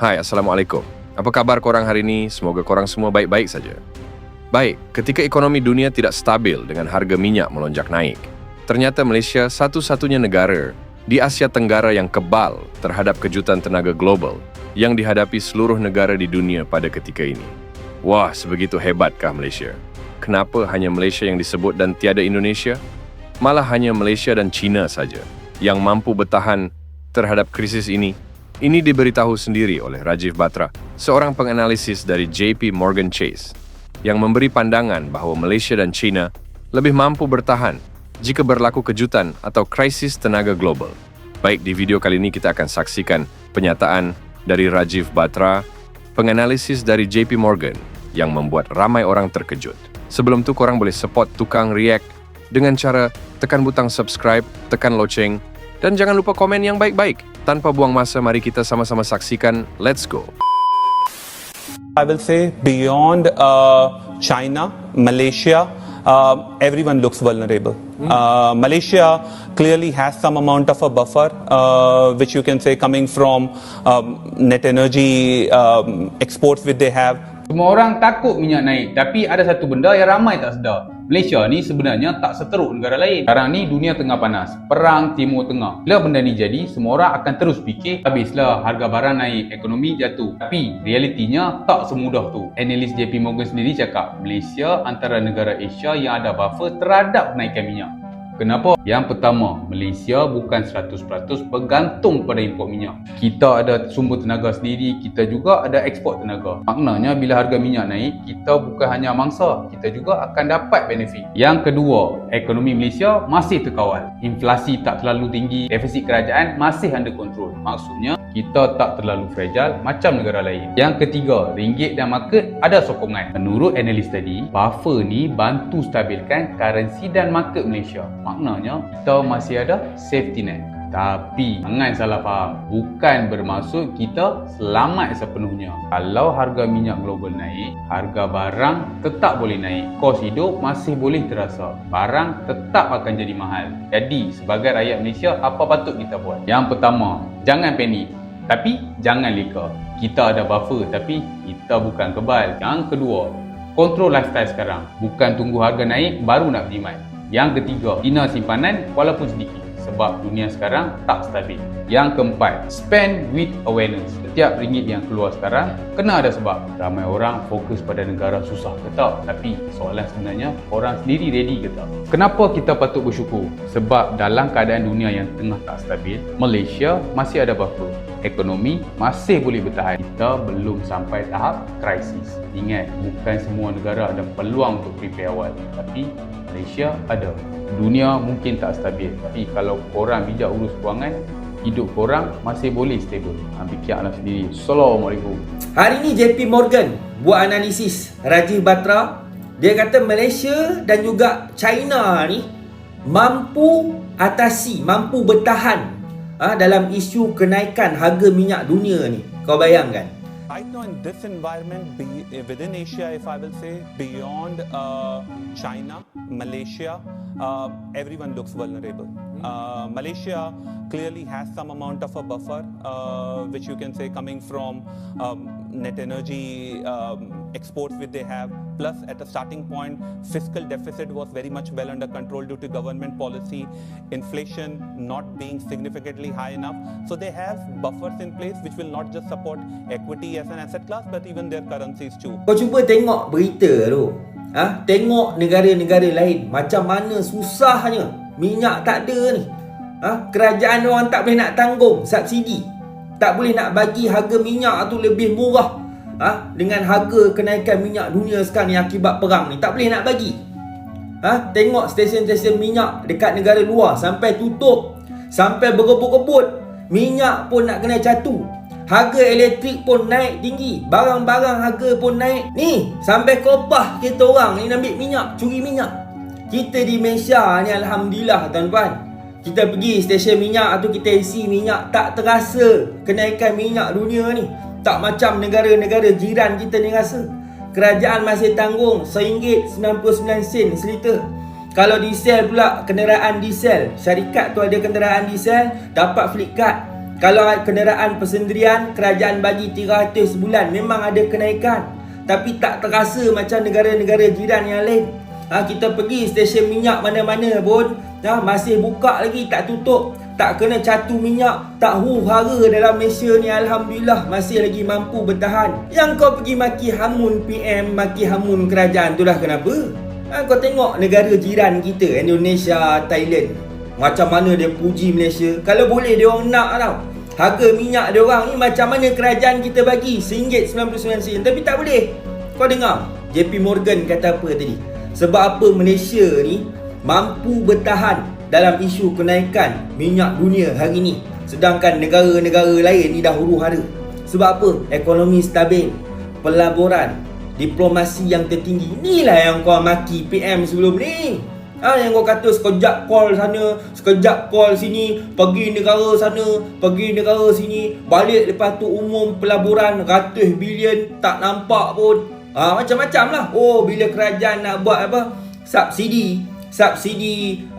Hai, Assalamualaikum. Apa kabar korang hari ini? Semoga korang semua baik-baik saja. Baik, ketika ekonomi dunia tidak stabil dengan harga minyak melonjak naik, ternyata Malaysia satu-satunya negara di Asia Tenggara yang kebal terhadap kejutan tenaga global yang dihadapi seluruh negara di dunia pada ketika ini. Wah, sebegitu hebatkah Malaysia? Kenapa hanya Malaysia yang disebut dan tiada Indonesia? Malah hanya Malaysia dan China saja yang mampu bertahan terhadap krisis ini. Ini diberitahu sendiri oleh Rajiv Batra, seorang penganalisis dari JP Morgan Chase, yang memberi pandangan bahawa Malaysia dan China lebih mampu bertahan jika berlaku kejutan atau krisis tenaga global. Baik, di video kali ini kita akan saksikan penyataan dari Rajiv Batra, penganalisis dari JP Morgan, yang membuat ramai orang terkejut. Sebelum tu, korang boleh support Tukang React dengan cara tekan butang subscribe, tekan loceng, dan jangan lupa komen yang baik-baik. Tanpa buang masa, mari kita sama-sama saksikan. Let's go. I will say beyond China, Malaysia, everyone looks vulnerable. Malaysia clearly has some amount of a buffer, which you can say coming from net energy exports which they have. Semua orang takut minyak naik, tapi ada satu benda yang ramai tak sedar. Malaysia ni sebenarnya tak seteruk negara lain. Sekarang ni dunia tengah panas, perang Timur Tengah. Bila benda ni jadi, semua orang akan terus fikir, habislah harga barang naik, ekonomi jatuh. Tapi realitinya tak semudah tu. Analis JP Morgan sendiri cakap, Malaysia antara negara Asia yang ada buffer terhadap kenaikan minyak. Kenapa? Yang pertama, Malaysia bukan 100% bergantung pada import minyak. Kita ada sumber tenaga sendiri, kita juga ada ekspor tenaga. Maknanya bila harga minyak naik, kita bukan hanya mangsa, kita juga akan dapat benefit. Yang kedua, ekonomi Malaysia masih terkawal. Inflasi tak terlalu tinggi, defisit kerajaan masih under control. Maksudnya, kita tak terlalu fragile macam negara lain. Yang ketiga, ringgit dan market ada sokongan. Menurut analis tadi, buffer ni bantu stabilkan currency dan market Malaysia. Maknanya kita masih ada safety net. Tapi jangan salah faham, bukan bermaksud kita selamat sepenuhnya. Kalau harga minyak global naik, harga barang tetap boleh naik. Kos hidup masih boleh terasa. Barang tetap akan jadi mahal. Jadi sebagai rakyat Malaysia, apa patut kita buat? Yang pertama, jangan panik. Tapi jangan leka. Kita ada buffer tapi kita bukan kebal. Yang kedua, kontrol lifestyle sekarang. Bukan tunggu harga naik baru nak berjimat. Yang ketiga, bina simpanan walaupun sedikit. Sebab dunia sekarang tak stabil. Yang keempat, spend with awareness. Setiap ringgit yang keluar sekarang kena ada sebab. Ramai orang fokus pada negara susah ke tak? Tapi soalan sebenarnya, orang sendiri ready ke tak? Kenapa kita patut bersyukur? Sebab dalam keadaan dunia yang tengah tak stabil, Malaysia masih ada buffer. Ekonomi masih boleh bertahan. Kita belum sampai tahap krisis. Ingat, bukan semua negara ada peluang untuk prepare awal. Tapi Malaysia ada. Dunia mungkin tak stabil, tapi kalau korang bijak urus kewangan, hidup korang masih boleh stable. Fikirlah sendiri. Assalamualaikum. Hari ni JP Morgan buat analisis Rajiv Batra. Dia kata Malaysia dan juga China ni mampu atasi, mampu bertahan dalam isu kenaikan harga minyak dunia ni. Kau bayangkan. Right now in this environment, within Asia, if I will say, beyond China, Malaysia, everyone looks vulnerable. Malaysia clearly has some amount of a buffer, which you can say coming from net energy exports which they have. Plus, at a starting point, fiscal deficit was very much well under control due to government policy, inflation not being significantly high enough. So they have buffers in place which will not just support equity as an asset class, but even their currencies too. Kau cuba tengok berita tu. Tengok negara-negara lain macam mana susahnya minyak tak ada ni. Kerajaan orang tak boleh nak tanggung subsidi. Tak boleh nak bagi harga minyak tu lebih murah. Dengan harga kenaikan minyak dunia sekarang ni akibat perang ni, tak boleh nak bagi. Tengok stesen-stesen minyak dekat negara luar sampai tutup, sampai berebut-rebut. Minyak pun nak kena catu. Harga elektrik pun naik tinggi. Barang-barang harga pun naik. Ni sampai kopah kita orang ni nak ambil minyak, curi minyak. Kita di Malaysia ni alhamdulillah tuan-tuan, kita pergi stesen minyak atau kita isi minyak, tak terasa kenaikan minyak dunia ni. Tak macam negara-negara jiran kita ni rasa. Kerajaan masih tanggung RM1.99 seliter. Kalau diesel pula, kenderaan diesel, syarikat tu ada kenderaan diesel, dapat fleet card. Kalau kenderaan persendirian, kerajaan bagi 300 sebulan, memang ada kenaikan. Tapi tak terasa macam negara-negara jiran yang lain. Kita pergi stesen minyak mana-mana pun masih buka lagi, tak tutup. Tak kena catu minyak, tak huru-hara dalam Malaysia ni, Alhamdulillah masih lagi mampu bertahan. Yang kau pergi maki hamun PM, maki hamun kerajaan tu lah kenapa? Kau tengok negara jiran kita, Indonesia, Thailand, macam mana dia puji Malaysia. Kalau boleh dia orang nak tau. Harga minyak dia orang ni macam mana kerajaan kita bagi RM1.99, tapi tak boleh. Kau dengar JP Morgan kata apa tadi? Sebab apa Malaysia ni mampu bertahan dalam isu kenaikan minyak dunia hari ni, sedangkan negara-negara lain ni dah huru-hara. Sebab apa? Ekonomi stabil, pelaburan, diplomasi yang tertinggi. Inilah yang kau maki PM sebelum ni. Yang kau kata sekejap call sana, sekejap call sini, pergi negara sana, pergi negara sini, balik lepas tu umum pelaburan ratus bilion tak nampak pun. Macam-macam lah. Bila kerajaan nak buat apa? Subsidi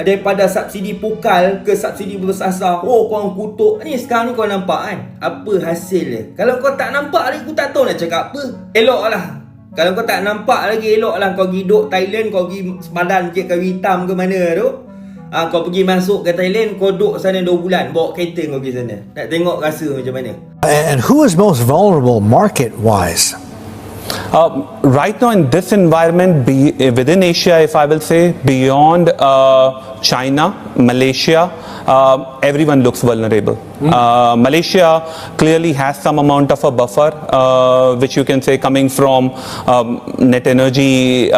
daripada subsidi pukal ke subsidi berasas. Korang kutuk. Ni sekarang ni kau nampak kan apa hasil dia. Kalau kau tak nampak lagi, aku tak tahu nak cakap apa. Elok lah. Kalau kau tak nampak lagi, elok lah kau pergi duduk Thailand, kau pergi sepadan cik kayu hitam ke mana tu. Kau pergi masuk ke Thailand, kau duduk sana 2 bulan, bawa kereta kau pergi sana. Nak tengok rasa macam mana. And who is most vulnerable market-wise? Right now in this environment, within Asia, if I will say, beyond China, Malaysia, everyone looks vulnerable. Malaysia clearly has some amount of a buffer, which you can say coming from net energy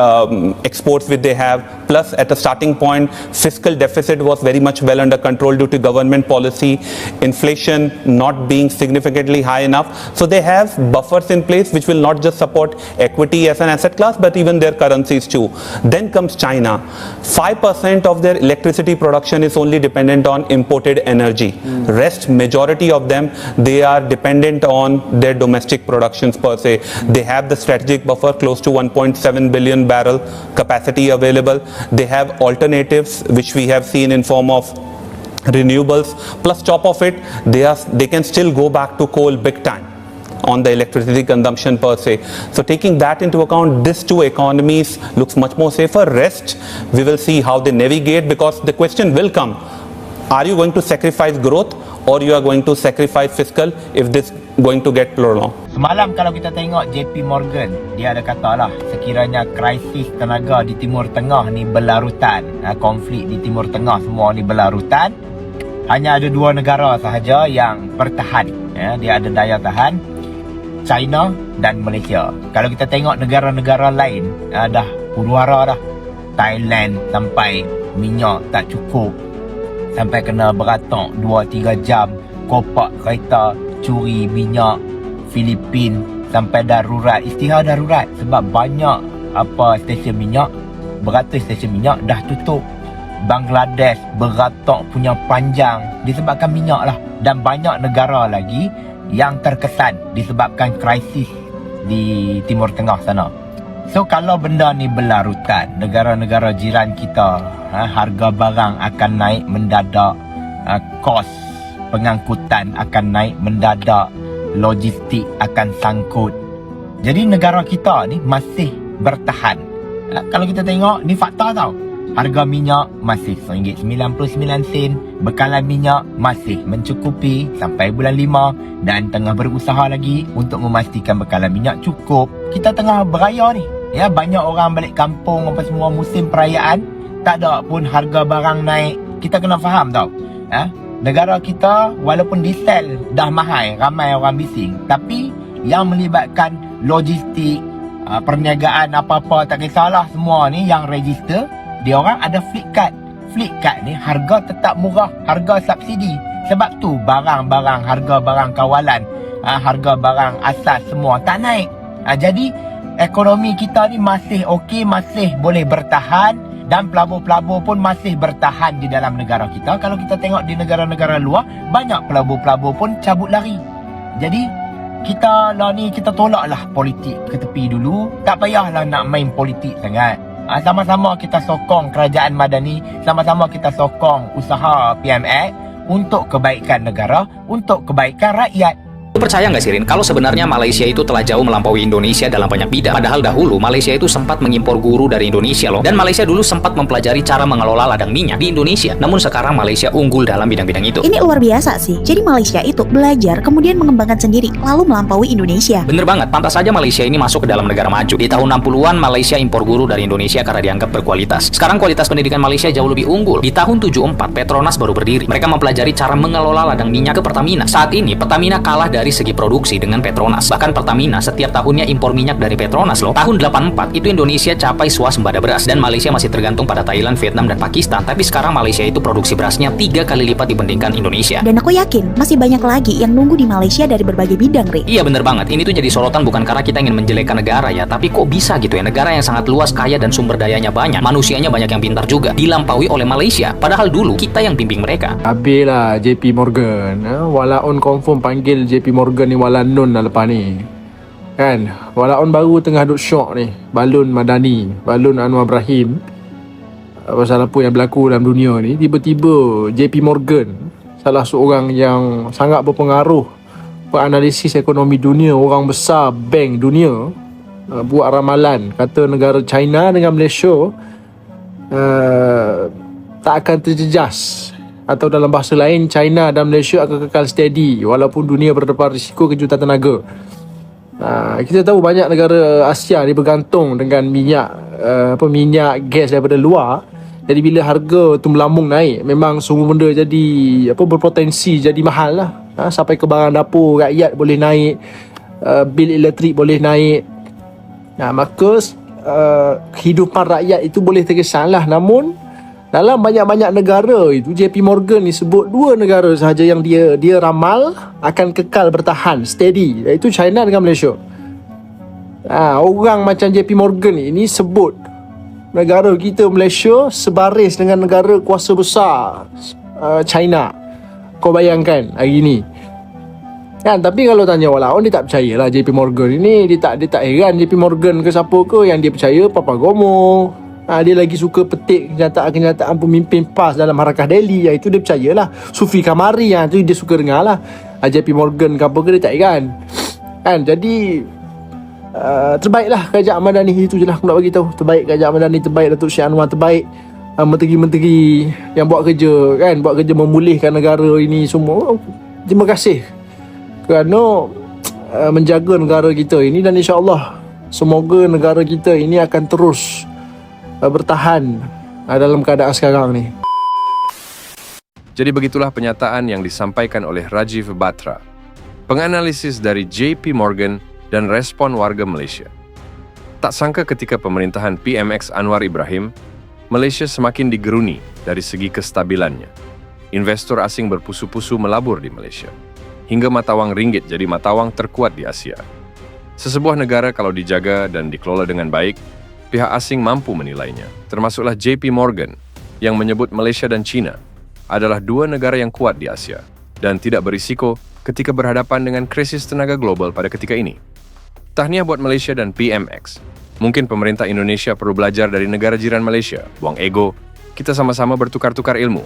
exports which they have. Plus, at a starting point, fiscal deficit was very much well under control due to government policy, inflation not being significantly high enough. So they have buffers in place which will not just support equity as an asset class, but even their currencies too. Then comes China. 5% of their electricity production is only dependent on imported energy. Rest, majority of them, they are dependent on their domestic productions per se. They have the strategic buffer close to 1.7 billion barrel capacity available. They have alternatives which we have seen in form of renewables. Plus top of it, they can still go back to coal big time on the electricity consumption per se. So taking that into account, these two economies looks much more safer. Rest, we will see how they navigate, because the question will come, are you going to sacrifice growth or you are going to sacrifice fiscal if this going to get prolonged? Semalam kalau kita tengok JP Morgan, dia ada kata lah, sekiranya krisis tenaga di Timur Tengah ni berlarutan, konflik di Timur Tengah semua ni berlarutan, hanya ada 2 negara sahaja yang bertahan, dia ada daya tahan, China dan Malaysia. Kalau kita tengok negara-negara lain, dah huru-hara dah. Thailand sampai minyak tak cukup, sampai kena beratok 2-3 jam, kopak kereta, curi minyak. Filipin sampai darurat, istihar darurat sebab banyak stesen minyak, beratus stesen minyak dah tutup. Bangladesh beratok punya panjang disebabkan minyak lah, dan banyak negara lagi yang terkesan disebabkan krisis di Timur Tengah sana. So kalau benda ni berlarutan, negara-negara jiran kita, harga barang akan naik mendadak, kos pengangkutan akan naik mendadak, logistik akan sangkut. Jadi negara kita ni masih bertahan. Kalau kita tengok, ni fakta tau. Harga minyak masih RM1.99, bekalan minyak masih mencukupi sampai bulan 5 dan tengah berusaha lagi untuk memastikan bekalan minyak cukup. Kita tengah beraya ni. Banyak orang balik kampung apa semua, musim perayaan, tak ada pun harga barang naik. Kita kena faham tau. Negara kita walaupun diesel dah mahal, ramai orang bising, tapi yang melibatkan logistik, perniagaan apa-apa, tak kisahlah semua ni yang register, dia orang ada fleet card. Fleet card ni harga tetap murah, harga subsidi. Sebab tu barang-barang, harga barang kawalan, harga barang asas semua tak naik. Jadi ekonomi kita ni masih okey, masih boleh bertahan, dan pelabur-pelabur pun masih bertahan di dalam negara kita. Kalau kita tengok di negara-negara luar, banyak pelabur-pelabur pun cabut lari. Jadi kita lah ni, kita tolaklah politik ke tepi dulu. Tak payahlah nak main politik sangat. Sama-sama kita sokong kerajaan madani, sama-sama kita sokong usaha PMX untuk kebaikan negara, untuk kebaikan rakyat. Lu percaya nggak sih Rin, kalau sebenarnya Malaysia itu telah jauh melampaui Indonesia dalam banyak bidang? Padahal dahulu Malaysia itu sempat mengimpor guru dari Indonesia loh. Dan Malaysia dulu sempat mempelajari cara mengelola ladang minyak di Indonesia. Namun sekarang Malaysia unggul dalam bidang-bidang itu. Ini luar biasa sih. Jadi Malaysia itu belajar kemudian mengembangkan sendiri lalu melampaui Indonesia. Bener banget, pantas saja Malaysia ini masuk ke dalam negara maju. Di tahun 60-an Malaysia impor guru dari Indonesia karena dianggap berkualitas. Sekarang kualitas pendidikan Malaysia jauh lebih unggul. Di tahun 74 Petronas baru berdiri. Mereka mempelajari cara mengelola ladang minyak ke Pertamina. Saat ini Pertamina kalah dari segi produksi dengan Petronas. Bahkan Pertamina setiap tahunnya impor minyak dari Petronas loh. Tahun 84 itu Indonesia capai swasembada beras dan Malaysia masih tergantung pada Thailand, Vietnam, dan Pakistan. Tapi sekarang Malaysia itu produksi berasnya 3 kali lipat dibandingkan Indonesia. Dan aku yakin masih banyak lagi yang nunggu di Malaysia dari berbagai bidang, Ri. Iya bener banget, ini tuh jadi sorotan bukan karena kita ingin menjelekkan negara ya, tapi kok bisa gitu ya, negara yang sangat luas, kaya, dan sumber dayanya banyak, manusianya banyak yang pintar juga, dilampaui oleh Malaysia. Padahal dulu kita yang bimbing mereka. Habis lah JP Morgan. Walaun confirm panggil JP Morgan ni wala nun lah lepas ni. Kan? Walaun baru tengah duk syok ni. Balun Madani, Balun Anwar Ibrahim. Pasal apa yang berlaku dalam dunia ni. Tiba-tiba JP Morgan, salah seorang yang sangat berpengaruh penganalisis ekonomi dunia, orang besar bank dunia, buat ramalan. Kata negara China dengan Malaysia tak akan terjejas. Atau dalam bahasa lain, China dan Malaysia akan kekal steady walaupun dunia berdepan risiko kejutan tenaga. Kita tahu banyak negara Asia ni bergantung dengan minyak minyak gas daripada luar. Jadi bila harga tu melambung naik, memang semua benda jadi berpotensi jadi mahal lah. Sampai ke barang dapur rakyat boleh naik, bil elektrik boleh naik. Maka kehidupan rakyat itu boleh terkesan lah. Namun dalam banyak-banyak negara itu, JP Morgan ni sebut 2 negara sahaja yang dia ramal akan kekal bertahan, steady, iaitu China dengan Malaysia. Orang macam JP Morgan ini sebut negara kita Malaysia sebaris dengan negara kuasa besar China. Kau bayangkan hari ni. Kan, tapi kalau tanya walaupun dia tak percayalah JP Morgan ini, dia tak heran JP Morgan ke siapa ke, yang dia percaya Papa Gomo. Dia lagi suka petik kenyataan pemimpin PAS dalam Harakah Delhi, iaitu dia percayalah. Sufi Kamari tu dia suka dengar lah. JP Morgan ke apa ke dia tak heran. Kan, jadi terbaiklah Kerajaan Madani, itu je lah aku nak bagi tahu. Terbaik Kerajaan Madani, terbaik Datuk Syed Anwar, terbaik menteri-menteri yang buat kerja memulihkan negara ini semua. Terima kasih kerana menjaga negara kita ini, dan insya-Allah semoga negara kita ini akan terus bertahan dalam keadaan sekarang ni. Jadi begitulah pernyataan yang disampaikan oleh Rajiv Batra, penganalisis dari JP Morgan dan respon warga Malaysia. Tak sangka ketika pemerintahan PMX Anwar Ibrahim, Malaysia semakin digeruni dari segi kestabilannya. Investor asing berpusu-pusu melabur di Malaysia, hingga mata wang ringgit jadi mata wang terkuat di Asia. Sesebuah negara kalau dijaga dan dikelola dengan baik, pihak asing mampu menilainya, termasuklah JP Morgan yang menyebut Malaysia dan China adalah 2 negara yang kuat di Asia dan tidak berisiko ketika berhadapan dengan krisis tenaga global pada ketika ini. Tahniah buat Malaysia dan PMX. Mungkin pemerintah Indonesia perlu belajar dari negara jiran Malaysia, buang ego, kita sama-sama bertukar-tukar ilmu.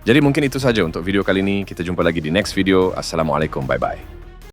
Jadi mungkin itu saja untuk video kali ini, kita jumpa lagi di next video. Assalamualaikum, bye-bye.